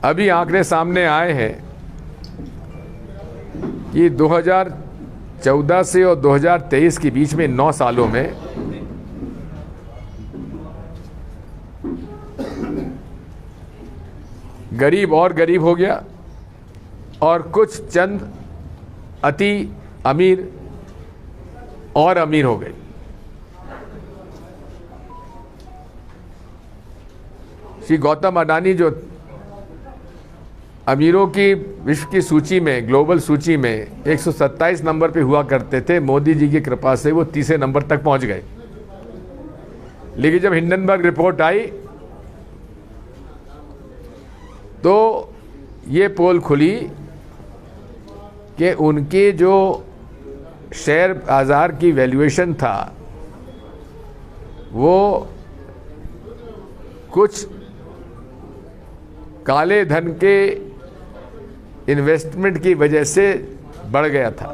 अभी आंकड़े सामने आए हैं कि 2014 से और 2023 के बीच में 9 सालों में गरीब और गरीब हो गया और कुछ चंद अति अमीर और अमीर हो गए। श्री गौतम अडानी जो अमीरों की विश्व की सूची में, ग्लोबल सूची में 127 नंबर पे हुआ करते थे, मोदी जी की कृपा से वो 30 नंबर तक पहुंच गए। लेकिन जब हिंडनबर्ग रिपोर्ट आई तो ये पोल खुली कि उनके जो शेयर बाजार की वैल्यूएशन था वो कुछ काले धन के इन्वेस्टमेंट की वजह से बढ़ गया था।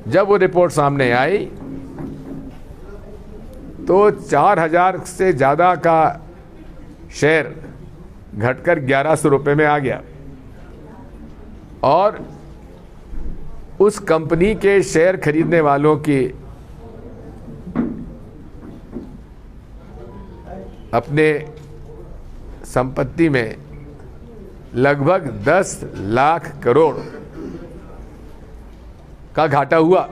जब वो रिपोर्ट सामने आई तो 4000 से ज़्यादा का शेयर घटकर 1100 रुपये में आ गया और उस कंपनी के शेयर खरीदने वालों की अपने संपत्ति में लगभग 10 लाख करोड़ का घाटा हुआ।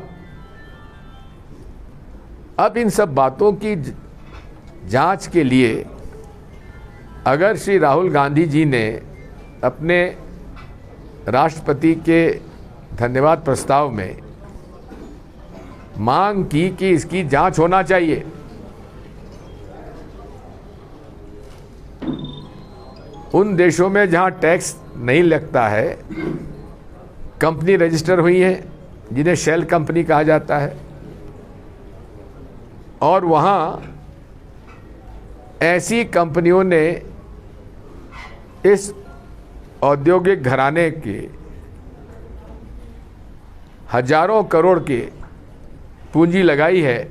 अब इन सब बातों की जांच के लिए अगर श्री राहुल गांधी जी ने अपने राष्ट्रपति के धन्यवाद प्रस्ताव में मांग की कि इसकी जांच होना चाहिए, उन देशों में जहां टैक्स नहीं लगता है, कंपनी रजिस्टर हुई है जिन्हें शेल कंपनी कहा जाता है, और वहां ऐसी कंपनियों ने इस औद्योगिक घराने के हजारों करोड़ की पूंजी लगाई है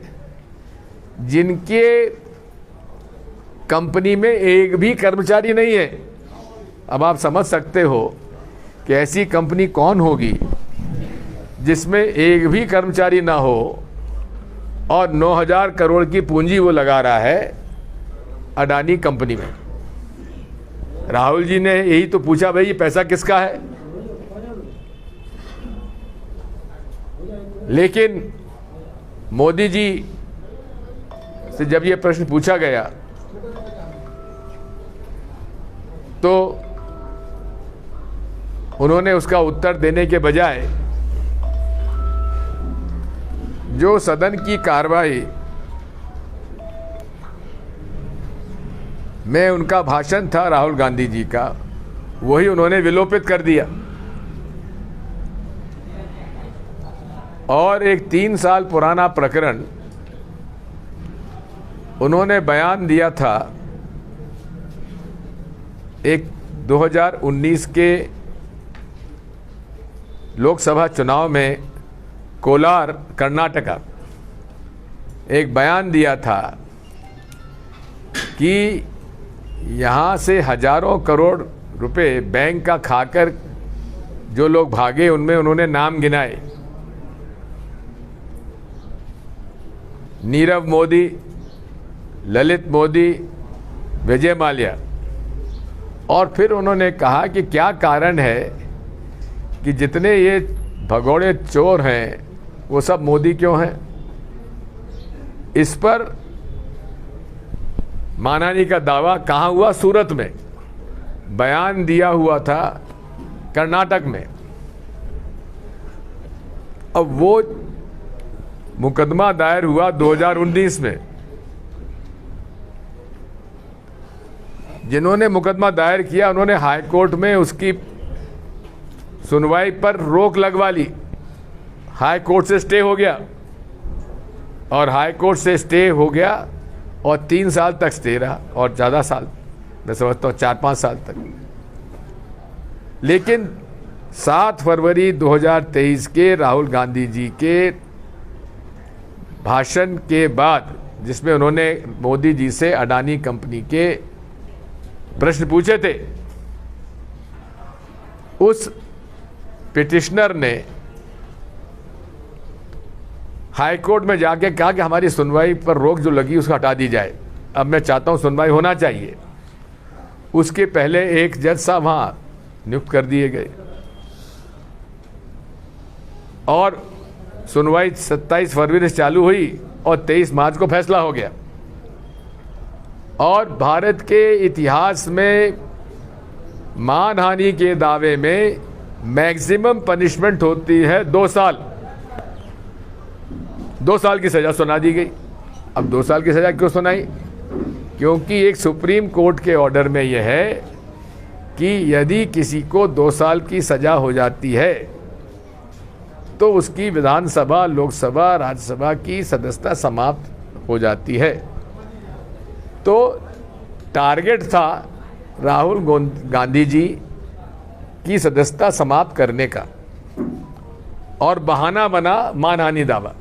जिनके कंपनी में एक भी कर्मचारी नहीं है। अब आप समझ सकते हो कि ऐसी कंपनी कौन होगी जिसमें एक भी कर्मचारी ना हो और 9000 करोड़ की पूंजी वो लगा रहा है अडानी कंपनी में। राहुल जी ने यही तो पूछा, भाई ये पैसा किसका है? लेकिन मोदी जी से जब ये प्रश्न पूछा गया तो उन्होंने उसका उत्तर देने के बजाय जो सदन की कार्रवाई में उनका भाषण था राहुल गांधी जी का, वही उन्होंने विलोपित कर दिया और एक 3 साल पुराना प्रकरण उन्होंने बयान दिया था। एक 2019 के लोकसभा चुनाव में कोलार कर्नाटका एक बयान दिया था कि यहाँ से हजारों करोड़ रुपए बैंक का खाकर जो लोग भागे उनमें उन्होंने नाम गिनाए, नीरव मोदी, ललित मोदी, विजय माल्या। और फिर उन्होंने कहा कि क्या कारण है कि जितने ये भगोड़े चोर हैं वो सब मोदी क्यों हैं? इस पर मानहानि का दावा कहाँ हुआ? सूरत में। बयान दिया हुआ था कर्नाटक में। अब वो मुकदमा दायर हुआ 2019 में। जिन्होंने मुकदमा दायर किया उन्होंने हाई कोर्ट में उसकी सुनवाई पर रोक लगवा ली। हाई कोर्ट से स्टे हो गया और हाई कोर्ट से स्टे हो गया और 3 साल तक स्टे रहा और ज़्यादा साल, मैं समझता हूँ 4-5 साल तक। लेकिन 7 फरवरी 2023 के राहुल गांधी जी के भाषण के बाद, जिसमें उन्होंने मोदी जी से अडानी कंपनी के प्रश्न पूछे थे, उस पिटिशनर ने हाई कोर्ट में जाके कहा कि हमारी सुनवाई पर रोक जो लगी उसको हटा दी जाए, अब मैं चाहता हूं सुनवाई होना चाहिए। उसके पहले एक जज साहब वहां नियुक्त कर दिए गए और सुनवाई 27 फरवरी से चालू हुई और 23 मार्च को फैसला हो गया। और भारत के इतिहास में मानहानि के दावे में मैक्सिमम पनिशमेंट होती है 2 साल। 2 साल की सजा सुना दी गई। अब 2 साल की सजा क्यों सुनाई? क्योंकि एक सुप्रीम कोर्ट के ऑर्डर में यह है कि यदि किसी को 2 साल की सजा हो जाती है तो उसकी विधानसभा, लोकसभा, राज्यसभा की सदस्यता समाप्त हो जाती है। तो टारगेट था राहुल गांधी जी की सदस्यता समाप्त करने का और बहाना बना मानहानि दावा।